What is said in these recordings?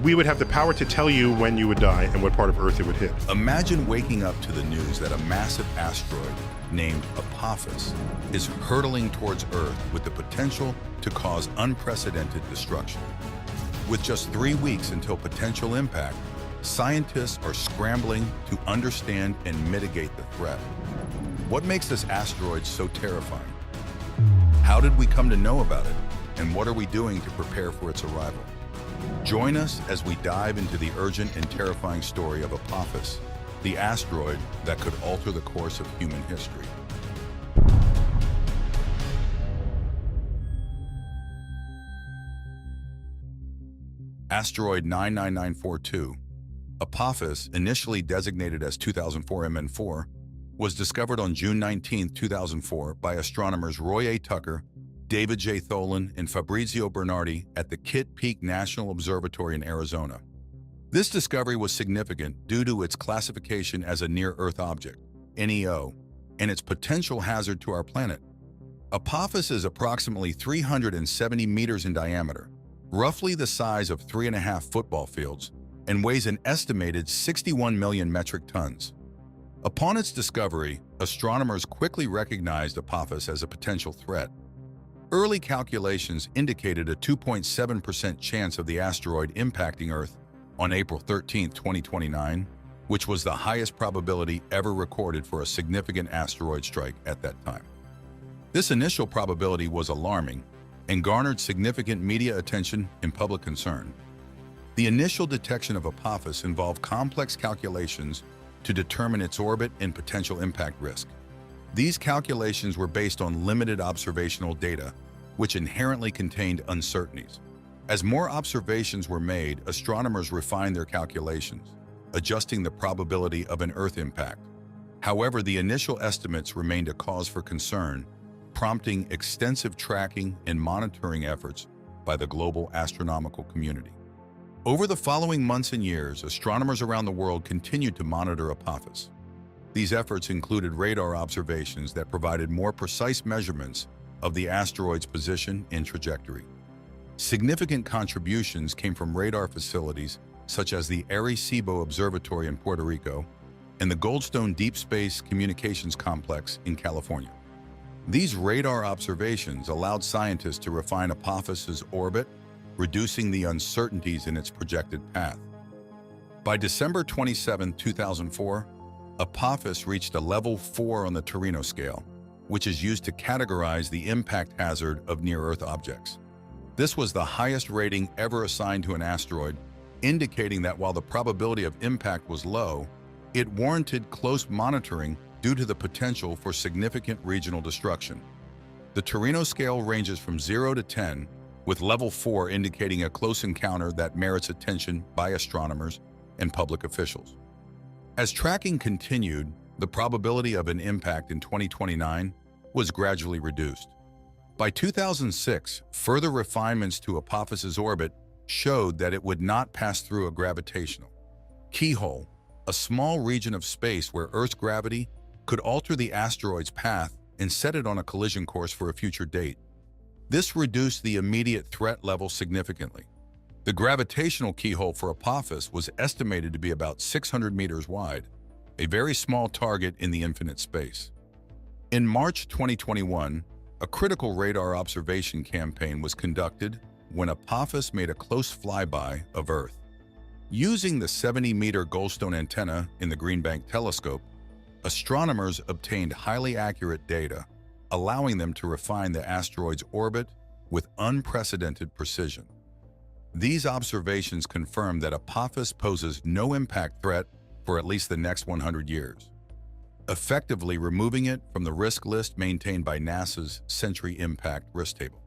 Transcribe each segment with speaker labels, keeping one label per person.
Speaker 1: We would have the power to tell you when you would die and what part of Earth it would hit.
Speaker 2: Imagine waking up to the news that a massive asteroid named Apophis is hurtling towards Earth with the potential to cause unprecedented destruction. With just 3 weeks until potential impact, scientists are scrambling to understand and mitigate the threat. What makes this asteroid so terrifying? How did we come to know about it? And what are we doing to prepare for its arrival? Join us as we dive into the urgent and terrifying story of Apophis, the asteroid that could alter the course of human history. Asteroid 99942, Apophis, initially designated as 2004 MN4, was discovered on June 19, 2004 by astronomers Roy A. Tucker, David J. Tholen, and Fabrizio Bernardi at the Kitt Peak National Observatory in Arizona. This discovery was significant due to its classification as a near-Earth object, NEO, and its potential hazard to our planet. Apophis is approximately 370 meters in diameter, roughly the size of 3.5 football fields, and weighs an estimated 61 million metric tons. Upon its discovery, astronomers quickly recognized Apophis as a potential threat. Early calculations indicated a 2.7% chance of the asteroid impacting Earth on April 13, 2029, which was the highest probability ever recorded for a significant asteroid strike at that time. This initial probability was alarming and garnered significant media attention and public concern. The initial detection of Apophis involved complex calculations to determine its orbit and potential impact risk. These calculations were based on limited observational data, which inherently contained uncertainties. As more observations were made, astronomers refined their calculations, adjusting the probability of an Earth impact. However, the initial estimates remained a cause for concern, prompting extensive tracking and monitoring efforts by the global astronomical community. Over the following months and years, astronomers around the world continued to monitor Apophis. These efforts included radar observations that provided more precise measurements of the asteroid's position and trajectory. Significant contributions came from radar facilities such as the Arecibo Observatory in Puerto Rico and the Goldstone Deep Space Communications Complex in California. These radar observations allowed scientists to refine Apophis's orbit, reducing the uncertainties in its projected path. By December 27, 2004, Apophis reached a level 4 on the Torino scale, which is used to categorize the impact hazard of near-Earth objects. This was the highest rating ever assigned to an asteroid, indicating that while the probability of impact was low, it warranted close monitoring due to the potential for significant regional destruction. The Torino scale ranges from 0 to 10, with level 4 indicating a close encounter that merits attention by astronomers and public officials. As tracking continued, the probability of an impact in 2029 was gradually reduced. By 2006, further refinements to Apophis's orbit showed that it would not pass through a gravitational keyhole, a small region of space where Earth's gravity could alter the asteroid's path and set it on a collision course for a future date. This reduced the immediate threat level significantly. The gravitational keyhole for Apophis was estimated to be about 600 meters wide, a very small target in the infinite space. In March 2021, a critical radar observation campaign was conducted when Apophis made a close flyby of Earth. Using the 70-meter Goldstone antenna in the Green Bank telescope, astronomers obtained highly accurate data, allowing them to refine the asteroid's orbit with unprecedented precision. These observations confirmed that Apophis poses no impact threat for at least the next 100 years, effectively removing it from the risk list maintained by NASA's Century Impact Risk Table.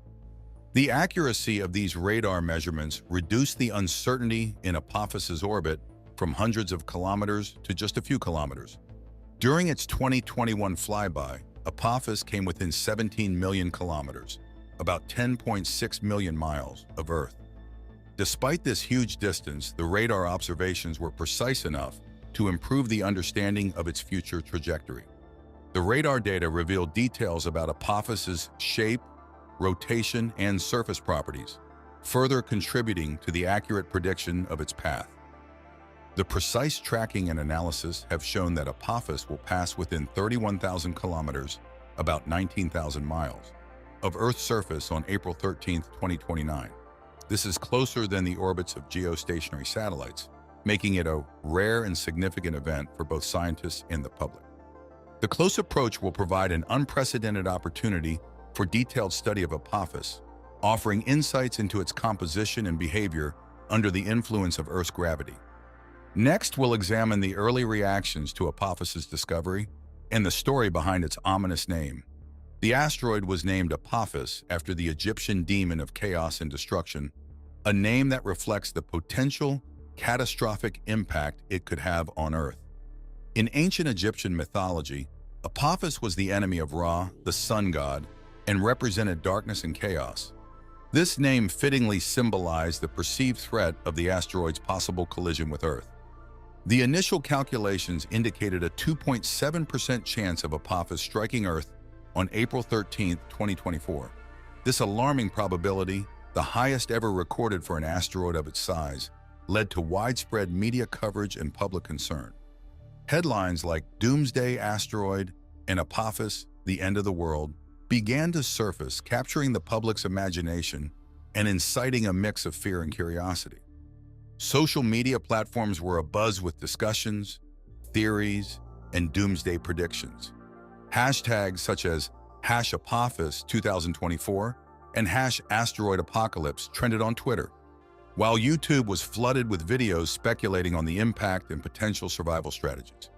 Speaker 2: The accuracy of these radar measurements reduced the uncertainty in Apophis's orbit from hundreds of kilometers to just a few kilometers. During its 2021 flyby, Apophis came within 17 million kilometers, about 10.6 million miles, of Earth. Despite this huge distance, the radar observations were precise enough to improve the understanding of its future trajectory. The radar data revealed details about Apophis's shape, rotation, and surface properties, further contributing to the accurate prediction of its path. The precise tracking and analysis have shown that Apophis will pass within 31,000 kilometers, about 19,000 miles, of Earth's surface on April 13, 2029. This is closer than the orbits of geostationary satellites, making it a rare and significant event for both scientists and the public. The close approach will provide an unprecedented opportunity for detailed study of Apophis, offering insights into its composition and behavior under the influence of Earth's gravity. Next, we'll examine the early reactions to Apophis's discovery and the story behind its ominous name. The asteroid was named Apophis after the Egyptian demon of chaos and destruction, a name that reflects the potential catastrophic impact it could have on Earth. In ancient Egyptian mythology, Apophis was the enemy of Ra, the sun god, and represented darkness and chaos. This name fittingly symbolized the perceived threat of the asteroid's possible collision with Earth. The initial calculations indicated a 2.7% chance of Apophis striking Earth on April 13, 2024. This alarming probability, the highest ever recorded for an asteroid of its size, led to widespread media coverage and public concern. Headlines like Doomsday Asteroid and Apophis, the End of the World, began to surface, capturing the public's imagination and inciting a mix of fear and curiosity. Social media platforms were abuzz with discussions, theories, and doomsday predictions. Hashtags such as #Apophis 2024 and #Asteroid Apocalypse trended on Twitter, while YouTube was flooded with videos speculating on the impact and potential survival strategies.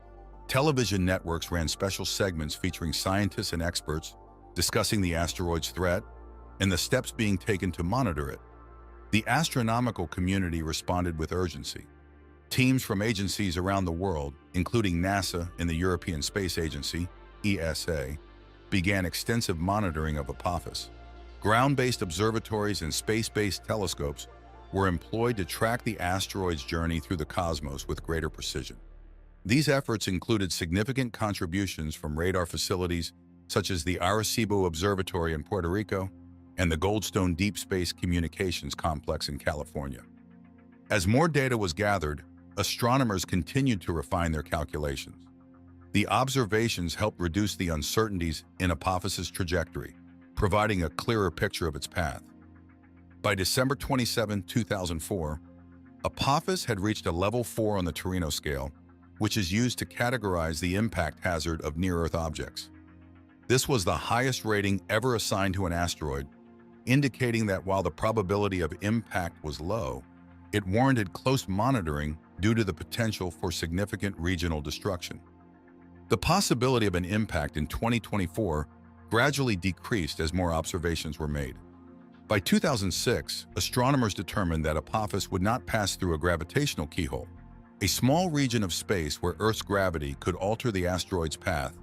Speaker 2: Television networks ran special segments featuring scientists and experts discussing the asteroid's threat and the steps being taken to monitor it. The astronomical community responded with urgency. Teams from agencies around the world, including NASA and the European Space Agency, ESA, began extensive monitoring of Apophis. Ground-based observatories and space-based telescopes were employed to track the asteroid's journey through the cosmos with greater precision. These efforts included significant contributions from radar facilities such as the Arecibo Observatory in Puerto Rico and the Goldstone Deep Space Communications Complex in California. As more data was gathered, astronomers continued to refine their calculations. The observations helped reduce the uncertainties in Apophis's trajectory, providing a clearer picture of its path. By December 27, 2004, Apophis had reached a level 4 on the Torino scale, which is used to categorize the impact hazard of near-Earth objects. This was the highest rating ever assigned to an asteroid, indicating that while the probability of impact was low, it warranted close monitoring due to the potential for significant regional destruction. The possibility of an impact in 2024 gradually decreased as more observations were made. By 2006, astronomers determined that Apophis would not pass through a gravitational keyhole, a small region of space where Earth's gravity could alter the asteroid's path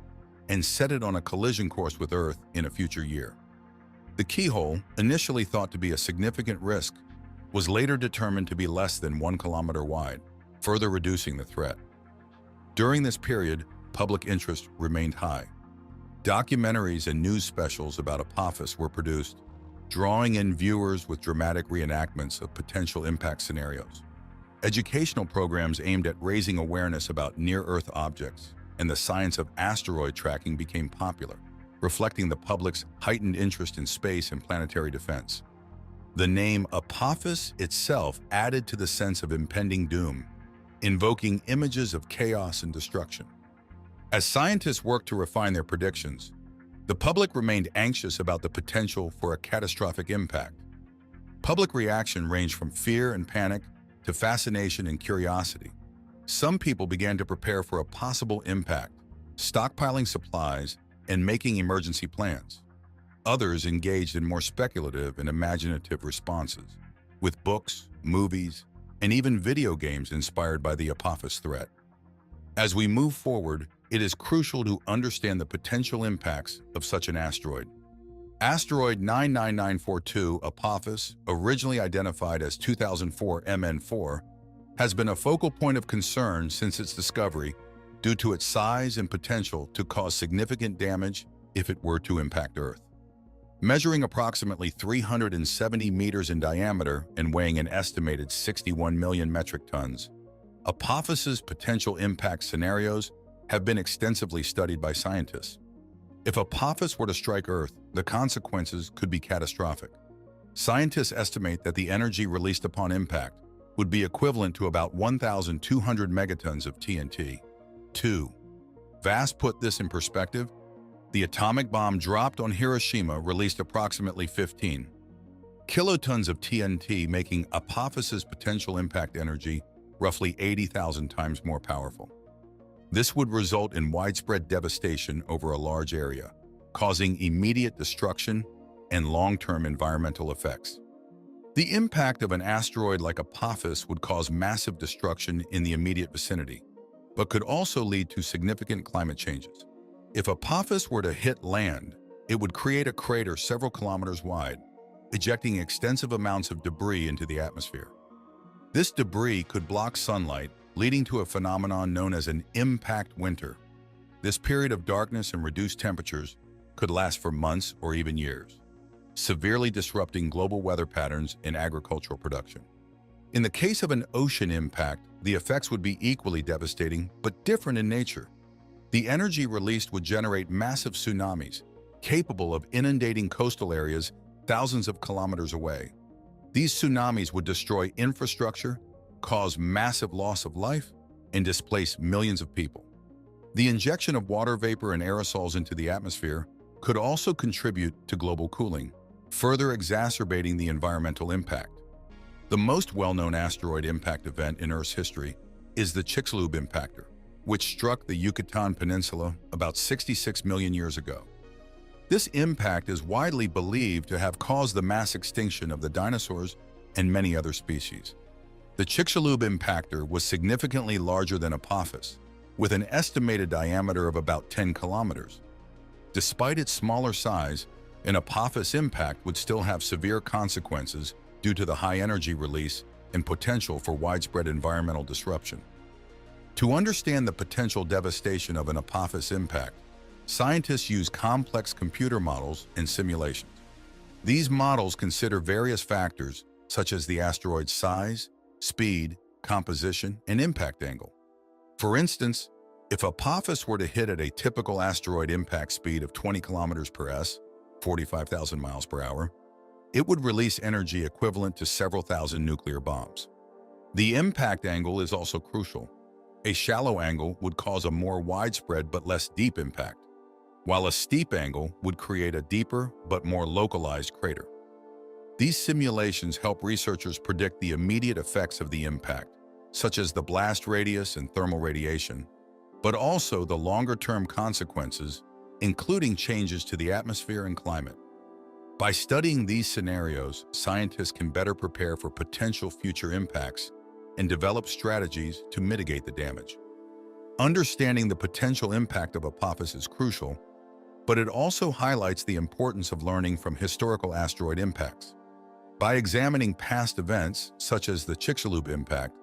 Speaker 2: and set it on a collision course with Earth in a future year. The keyhole, initially thought to be a significant risk, was later determined to be less than 1 kilometer wide, further reducing the threat. During this period, public interest remained high. Documentaries and news specials about Apophis were produced, drawing in viewers with dramatic reenactments of potential impact scenarios. Educational programs aimed at raising awareness about near-Earth objects and the science of asteroid tracking became popular, reflecting the public's heightened interest in space and planetary defense. The name Apophis itself added to the sense of impending doom, invoking images of chaos and destruction. As scientists worked to refine their predictions, the public remained anxious about the potential for a catastrophic impact. Public reaction ranged from fear and panic to fascination and curiosity. Some people began to prepare for a possible impact, stockpiling supplies and making emergency plans. Others engaged in more speculative and imaginative responses, with books, movies, and even video games inspired by the Apophis threat. As we move forward, it is crucial to understand the potential impacts of such an asteroid. Asteroid 99942 Apophis, originally identified as 2004 MN4, has been a focal point of concern since its discovery due to its size and potential to cause significant damage if it were to impact Earth. Measuring approximately 370 meters in diameter and weighing an estimated 61 million metric tons, Apophis's potential impact scenarios have been extensively studied by scientists. If Apophis were to strike Earth, the consequences could be catastrophic. Scientists estimate that the energy released upon impact would be equivalent to about 1,200 megatons of TNT. 2. Vast put this in perspective, the atomic bomb dropped on Hiroshima released approximately 15 kilotons of TNT, making Apophis's potential impact energy roughly 80,000 times more powerful. This would result in widespread devastation over a large area, causing immediate destruction and long-term environmental effects. The impact of an asteroid like Apophis would cause massive destruction in the immediate vicinity, but could also lead to significant climate changes. If Apophis were to hit land, it would create a crater several kilometers wide, ejecting extensive amounts of debris into the atmosphere. This debris could block sunlight, leading to a phenomenon known as an impact winter. This period of darkness and reduced temperatures could last for months or even years, severely disrupting global weather patterns and agricultural production. In the case of an ocean impact, the effects would be equally devastating but different in nature. The energy released would generate massive tsunamis, capable of inundating coastal areas thousands of kilometers away. These tsunamis would destroy infrastructure, cause massive loss of life, and displace millions of people. The injection of water vapor and aerosols into the atmosphere could also contribute to global cooling, further exacerbating the environmental impact. The most well-known asteroid impact event in Earth's history is the Chicxulub impactor, which struck the Yucatan Peninsula about 66 million years ago. This impact is widely believed to have caused the mass extinction of the dinosaurs and many other species. The Chicxulub impactor was significantly larger than Apophis, with an estimated diameter of about 10 kilometers. Despite its smaller size, an Apophis impact would still have severe consequences due to the high energy release and potential for widespread environmental disruption. To understand the potential devastation of an Apophis impact, scientists use complex computer models and simulations. These models consider various factors such as the asteroid's size, speed, composition, and impact angle. For instance, if Apophis were to hit at a typical asteroid impact speed of 20 kilometers per s, 45,000 miles per hour, it would release energy equivalent to several thousand nuclear bombs. The impact angle is also crucial. A shallow angle would cause a more widespread but less deep impact, while a steep angle would create a deeper but more localized crater. These simulations help researchers predict the immediate effects of the impact, such as the blast radius and thermal radiation, but also the longer-term consequences, including changes to the atmosphere and climate. By studying these scenarios, scientists can better prepare for potential future impacts and develop strategies to mitigate the damage. Understanding the potential impact of Apophis is crucial, but it also highlights the importance of learning from historical asteroid impacts. By examining past events, such as the Chicxulub impact,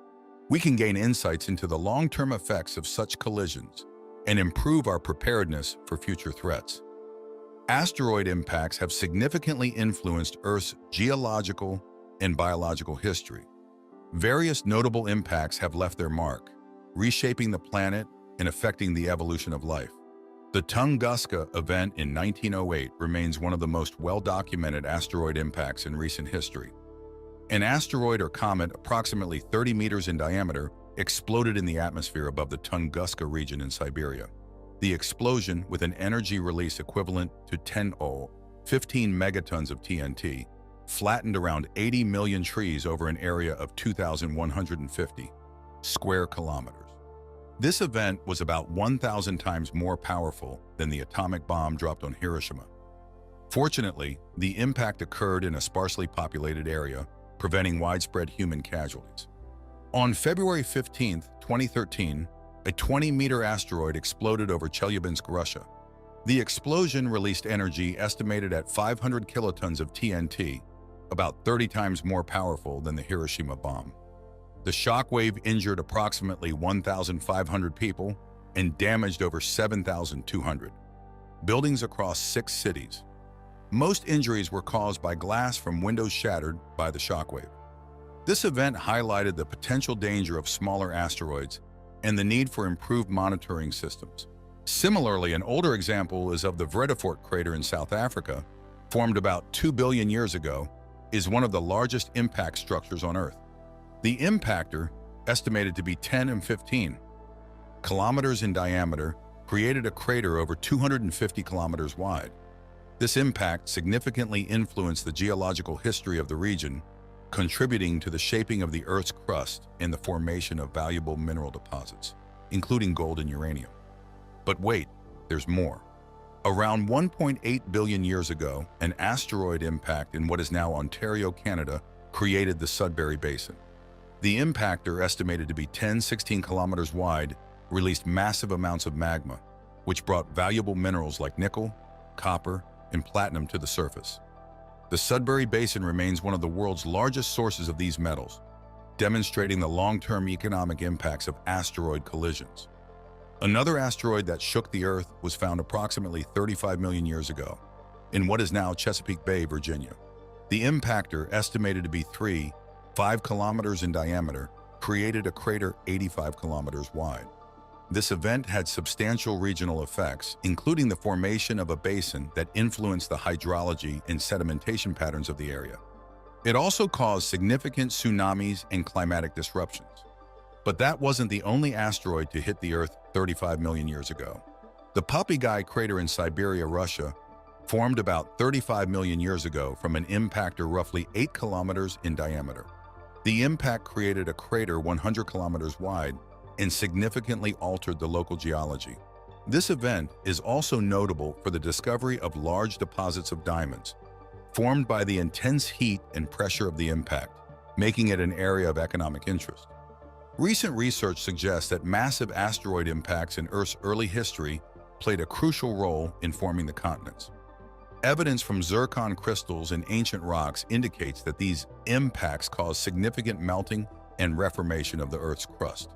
Speaker 2: we can gain insights into the long-term effects of such collisions and improve our preparedness for future threats. Asteroid impacts have significantly influenced Earth's geological and biological history. Various notable impacts have left their mark, reshaping the planet and affecting the evolution of life. The Tunguska event in 1908 remains one of the most well-documented asteroid impacts in recent history. An asteroid or comet approximately 30 meters in diameter exploded in the atmosphere above the Tunguska region in Siberia. The explosion, with an energy release equivalent to 15 megatons of TNT, flattened around 80 million trees over an area of 2,150 square kilometers. This event was about 1,000 times more powerful than the atomic bomb dropped on Hiroshima. Fortunately, the impact occurred in a sparsely populated area, preventing widespread human casualties. On February 15, 2013, a 20-meter asteroid exploded over Chelyabinsk, Russia. The explosion released energy estimated at 500 kilotons of TNT, about 30 times more powerful than the Hiroshima bomb. The shockwave injured approximately 1,500 people and damaged over 7,200 buildings across 6 cities. Most injuries were caused by glass from windows shattered by the shockwave. This event highlighted the potential danger of smaller asteroids and the need for improved monitoring systems. Similarly, an older example is of the Vredefort crater in South Africa, formed about 2 billion years ago, is one of the largest impact structures on Earth. The impactor, estimated to be 10 and 15 kilometers in diameter, created a crater over 250 kilometers wide. This impact significantly influenced the geological history of the region, contributing to the shaping of the Earth's crust and the formation of valuable mineral deposits, including gold and uranium. But wait, there's more. Around 1.8 billion years ago, an asteroid impact in what is now Ontario, Canada, created the Sudbury Basin. The impactor, estimated to be 10-16 kilometers wide, released massive amounts of magma, which brought valuable minerals like nickel, copper, and platinum to the surface. The Sudbury Basin remains one of the world's largest sources of these metals, demonstrating the long-term economic impacts of asteroid collisions. Another asteroid that shook the Earth was found approximately 35 million years ago, in what is now Chesapeake Bay, Virginia. The impactor, estimated to be 5 kilometers in diameter, created a crater 85 kilometers wide. This event had substantial regional effects, including the formation of a basin that influenced the hydrology and sedimentation patterns of the area. It also caused significant tsunamis and climatic disruptions. But that wasn't the only asteroid to hit the Earth 35 million years ago. The Poppy crater in Siberia, Russia, formed about 35 million years ago from an impactor roughly 8 kilometers in diameter. The impact created a crater 100 kilometers wide and significantly altered the local geology. This event is also notable for the discovery of large deposits of diamonds, formed by the intense heat and pressure of the impact, making it an area of economic interest. Recent research suggests that massive asteroid impacts in Earth's early history played a crucial role in forming the continents. Evidence from zircon crystals in ancient rocks indicates that these impacts caused significant melting and reformation of the Earth's crust.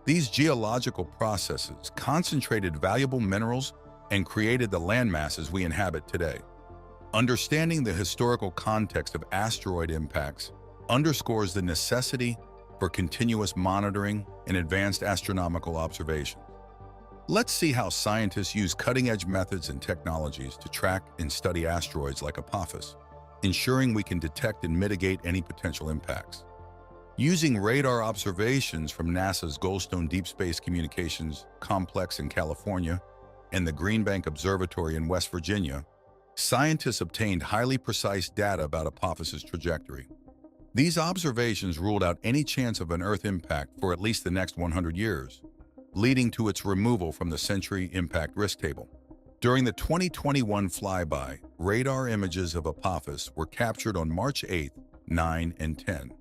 Speaker 2: These geological processes concentrated valuable minerals and created the landmasses we inhabit today. Understanding the historical context of asteroid impacts underscores the necessity for continuous monitoring and advanced astronomical observations. Let's see how scientists use cutting-edge methods and technologies to track and study asteroids like Apophis, ensuring we can detect and mitigate any potential impacts. Using radar observations from NASA's Goldstone Deep Space Communications Complex in California and the Green Bank Observatory in West Virginia, scientists obtained highly precise data about Apophis's trajectory. These observations ruled out any chance of an Earth impact for at least the next 100 years, leading to its removal from the Century Impact Risk Table. During the 2021 flyby, radar images of Apophis were captured on March 8, 9, and 10.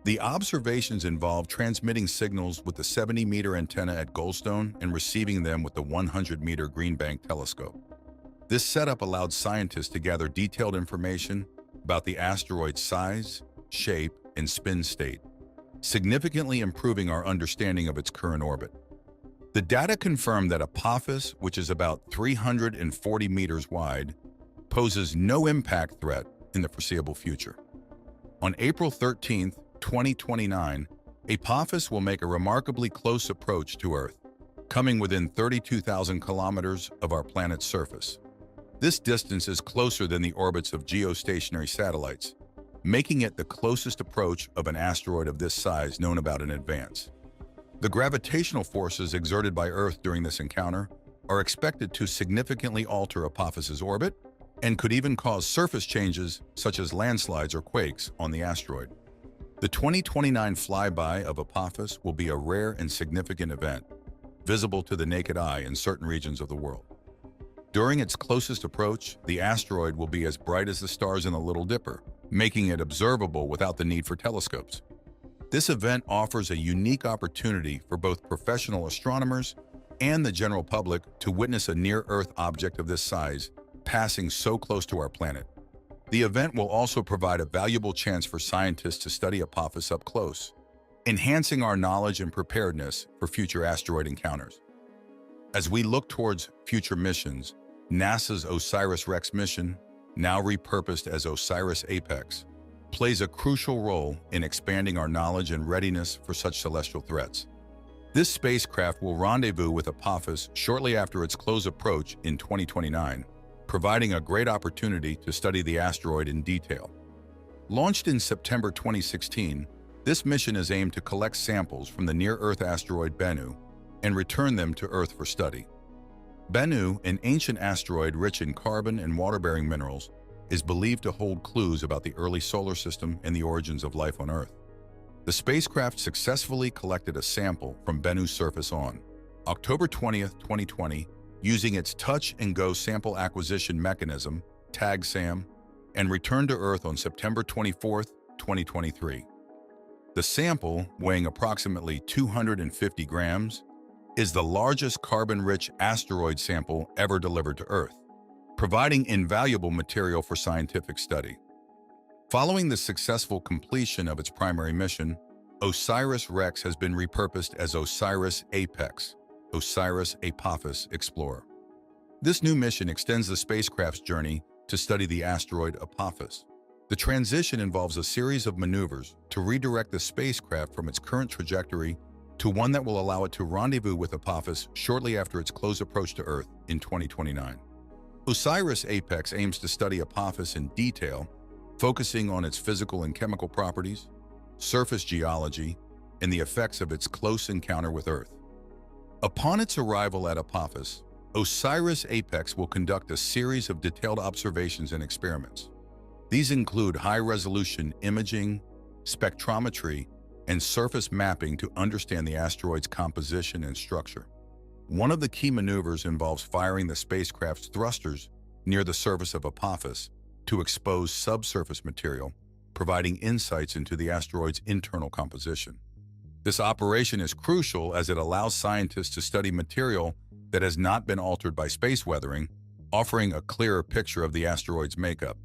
Speaker 2: The observations involved transmitting signals with the 70-meter antenna at Goldstone and receiving them with the 100-meter Green Bank telescope. This setup allowed scientists to gather detailed information about the asteroid's size, shape, and spin state, significantly improving our understanding of its current orbit. The data confirmed that Apophis, which is about 340 meters wide, poses no impact threat in the foreseeable future. On April 13, 2029, Apophis will make a remarkably close approach to Earth, coming within 32,000 kilometers of our planet's surface. This distance is closer than the orbits of geostationary satellites, making it the closest approach of an asteroid of this size known about in advance. The gravitational forces exerted by Earth during this encounter are expected to significantly alter Apophis's orbit and could even cause surface changes such as landslides or quakes on the asteroid. The 2029 flyby of Apophis will be a rare and significant event, visible to the naked eye in certain regions of the world. During its closest approach, the asteroid will be as bright as the stars in the Little Dipper, making it observable without the need for telescopes. This event offers a unique opportunity for both professional astronomers and the general public to witness a near-Earth object of this size passing so close to our planet. The event will also provide a valuable chance for scientists to study Apophis up close, enhancing our knowledge and preparedness for future asteroid encounters. As we look towards future missions, NASA's OSIRIS-REx mission, now repurposed as OSIRIS-APEX, plays a crucial role in expanding our knowledge and readiness for such celestial threats. This spacecraft will rendezvous with Apophis shortly after its close approach in 2029, providing a great opportunity to study the asteroid in detail. Launched in September 2016, this mission is aimed to collect samples from the near-Earth asteroid Bennu and return them to Earth for study. Bennu, an ancient asteroid rich in carbon and water-bearing minerals, is believed to hold clues about the early solar system and the origins of life on Earth. The spacecraft successfully collected a sample from Bennu's surface on October 20, 2020, using its touch-and-go sample acquisition mechanism, TAG-SAM, and returned to Earth on September 24, 2023. The sample, weighing approximately 250 grams, is the largest carbon-rich asteroid sample ever delivered to Earth, providing invaluable material for scientific study. Following the successful completion of its primary mission, OSIRIS-REx has been repurposed as OSIRIS-APEX, OSIRIS-Apophis Explorer. This new mission extends the spacecraft's journey to study the asteroid Apophis. The transition involves a series of maneuvers to redirect the spacecraft from its current trajectory to one that will allow it to rendezvous with Apophis shortly after its close approach to Earth in 2029. OSIRIS-APEX aims to study Apophis in detail, focusing on its physical and chemical properties, surface geology, and the effects of its close encounter with Earth. Upon its arrival at Apophis, OSIRIS-APEX will conduct a series of detailed observations and experiments. These include high-resolution imaging, spectrometry, and surface mapping to understand the asteroid's composition and structure. One of the key maneuvers involves firing the spacecraft's thrusters near the surface of Apophis to expose subsurface material, providing insights into the asteroid's internal composition. This operation is crucial as it allows scientists to study material that has not been altered by space weathering, offering a clearer picture of the asteroid's makeup.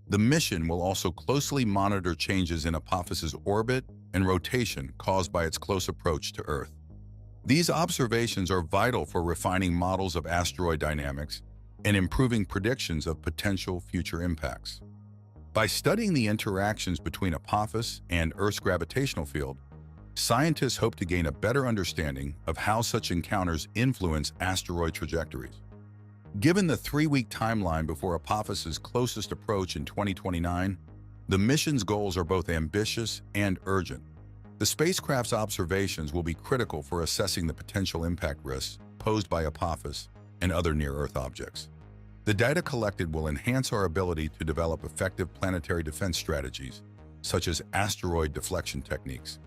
Speaker 2: The mission will also closely monitor changes in Apophis's orbit and rotation caused by its close approach to Earth. These observations are vital for refining models of asteroid dynamics and improving predictions of potential future impacts. By studying the interactions between Apophis and Earth's gravitational field, scientists hope to gain a better understanding of how such encounters influence asteroid trajectories. Given the 3-week timeline before Apophis's closest approach in 2029, the mission's goals are both ambitious and urgent. The spacecraft's observations will be critical for assessing the potential impact risks posed by Apophis and other near-Earth objects. The data collected will enhance our ability to develop effective planetary defense strategies, such as asteroid deflection techniques.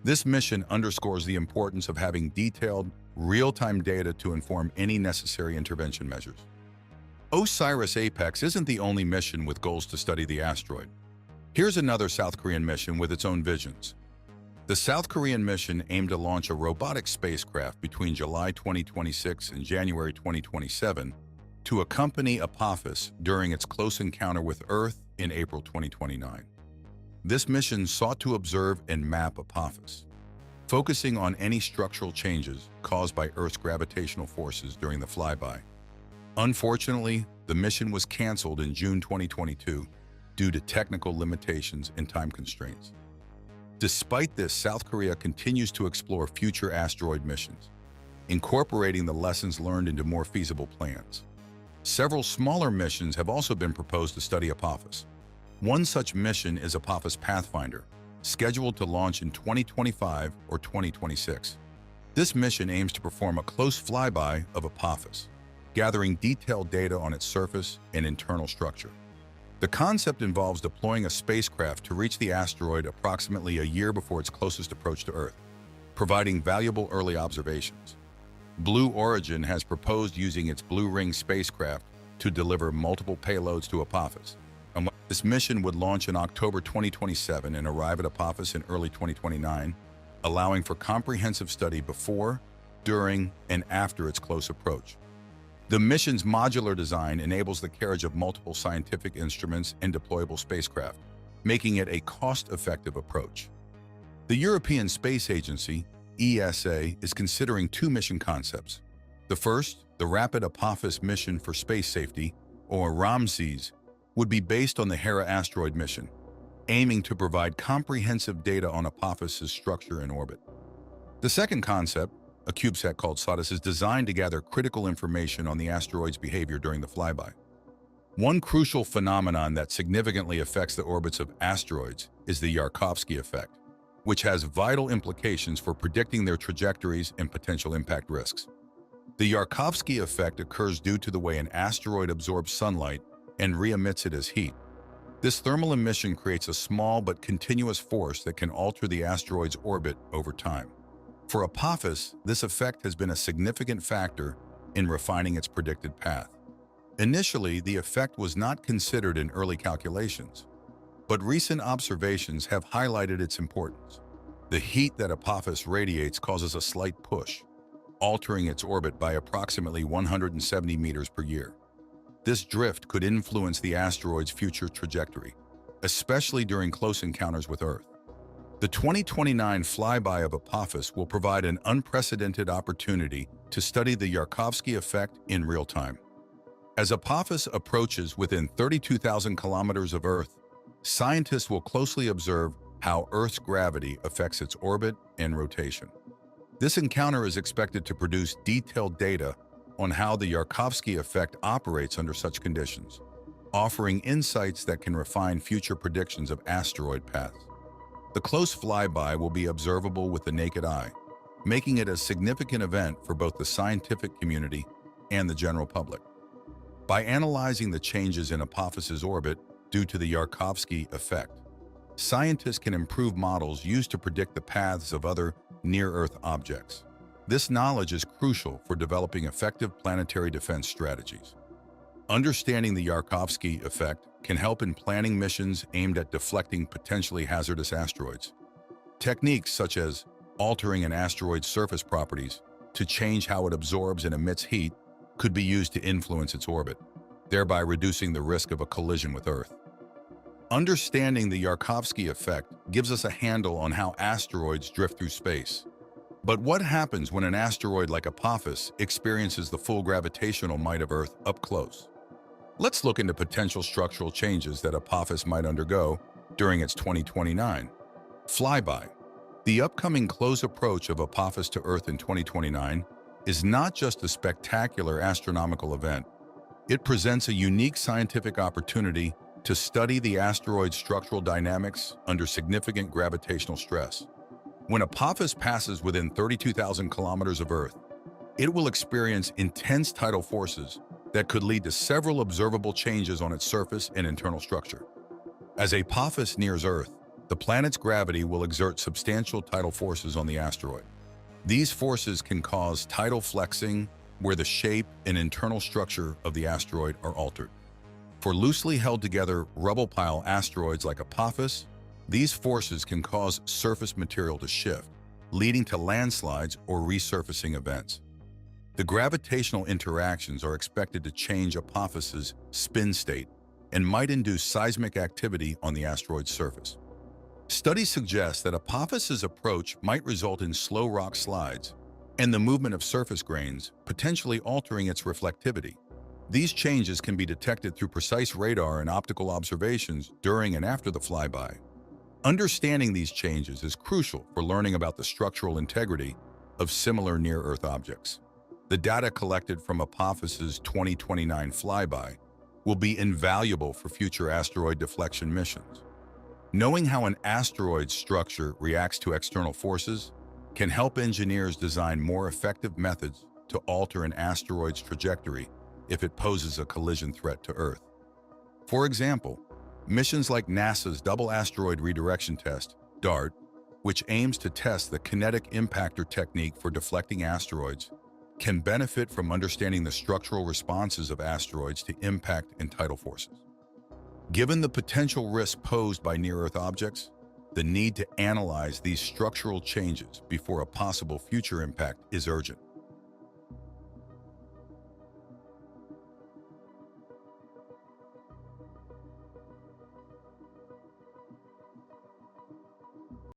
Speaker 2: This mission underscores the importance of having detailed, real-time data to inform any necessary intervention measures. OSIRIS-APEX isn't the only mission with goals to study the asteroid. Here's another South Korean mission with its own visions. The South Korean mission aimed to launch a robotic spacecraft between July 2026 and January 2027 to accompany Apophis during its close encounter with Earth in April 2029. This mission sought to observe and map Apophis, focusing on any structural changes caused by Earth's gravitational forces during the flyby. Unfortunately, the mission was canceled in June 2022 due to technical limitations and time constraints. Despite this, South Korea continues to explore future asteroid missions, incorporating the lessons learned into more feasible plans. Several smaller missions have also been proposed to study Apophis. One such mission is Apophis Pathfinder, scheduled to launch in 2025 or 2026. This mission aims to perform a close flyby of Apophis, gathering detailed data on its surface and internal structure. The concept involves deploying a spacecraft to reach the asteroid approximately a year before its closest approach to Earth, providing valuable early observations. Blue Origin has proposed using its Blue Ring spacecraft to deliver multiple payloads to Apophis. This mission would launch in October 2027 and arrive at Apophis in early 2029, allowing for comprehensive study before, during, and after its close approach. The mission's modular design enables the carriage of multiple scientific instruments and deployable spacecraft, making it a cost-effective approach. The European Space Agency, ESA, is considering 2 mission concepts. The first, the Rapid Apophis Mission for Space Safety, or RAMSES, would be based on the Hera asteroid mission, aiming to provide comprehensive data on Apophis' structure and orbit. The second concept, a CubeSat called SOTUS, is designed to gather critical information on the asteroid's behavior during the flyby. One crucial phenomenon that significantly affects the orbits of asteroids is the Yarkovsky effect, which has vital implications for predicting their trajectories and potential impact risks. The Yarkovsky effect occurs due to the way an asteroid absorbs sunlight and re-emits it as heat. This thermal emission creates a small but continuous force that can alter the asteroid's orbit over time. For Apophis, this effect has been a significant factor in refining its predicted path. Initially, the effect was not considered in early calculations, but recent observations have highlighted its importance. The heat that Apophis radiates causes a slight push, altering its orbit by approximately 170 meters per year. This drift could influence the asteroid's future trajectory, especially during close encounters with Earth. The 2029 flyby of Apophis will provide an unprecedented opportunity to study the Yarkovsky effect in real time. As Apophis approaches within 32,000 kilometers of Earth, scientists will closely observe how Earth's gravity affects its orbit and rotation. This encounter is expected to produce detailed data on how the Yarkovsky effect operates under such conditions, offering insights that can refine future predictions of asteroid paths. The close flyby will be observable with the naked eye, making it a significant event for both the scientific community and the general public. By analyzing the changes in Apophis' orbit due to the Yarkovsky effect, scientists can improve models used to predict the paths of other near-Earth objects. This knowledge is crucial for developing effective planetary defense strategies. Understanding the Yarkovsky effect can help in planning missions aimed at deflecting potentially hazardous asteroids. Techniques such as altering an asteroid's surface properties to change how it absorbs and emits heat could be used to influence its orbit, thereby reducing the risk of a collision with Earth. Understanding the Yarkovsky effect gives us a handle on how asteroids drift through space. But what happens when an asteroid like Apophis experiences the full gravitational might of Earth up close? Let's look into potential structural changes that Apophis might undergo during its 2029 flyby. The upcoming close approach of Apophis to Earth in 2029 is not just a spectacular astronomical event. It presents a unique scientific opportunity to study the asteroid's structural dynamics under significant gravitational stress. When Apophis passes within 32,000 kilometers of Earth, it will experience intense tidal forces that could lead to several observable changes on its surface and internal structure. As Apophis nears Earth, the planet's gravity will exert substantial tidal forces on the asteroid. These forces can cause tidal flexing, where the shape and internal structure of the asteroid are altered. For loosely held together rubble pile asteroids like Apophis, these forces can cause surface material to shift, leading to landslides or resurfacing events. The gravitational interactions are expected to change Apophis' spin state and might induce seismic activity on the asteroid's surface. Studies suggest that Apophis' approach might result in slow rock slides and the movement of surface grains, potentially altering its reflectivity. These changes can be detected through precise radar and optical observations during and after the flyby. Understanding these changes is crucial for learning about the structural integrity of similar near-Earth objects. The data collected from Apophis' 2029 flyby will be invaluable for future asteroid deflection missions. Knowing how an asteroid's structure reacts to external forces can help engineers design more effective methods to alter an asteroid's trajectory if it poses a collision threat to Earth. For example, missions like NASA's Double Asteroid Redirection Test, DART, which aims to test the kinetic impactor technique for deflecting asteroids, can benefit from understanding the structural responses of asteroids to impact and tidal forces. Given the potential risk posed by near-Earth objects, the need to analyze these structural changes before a possible future impact is urgent.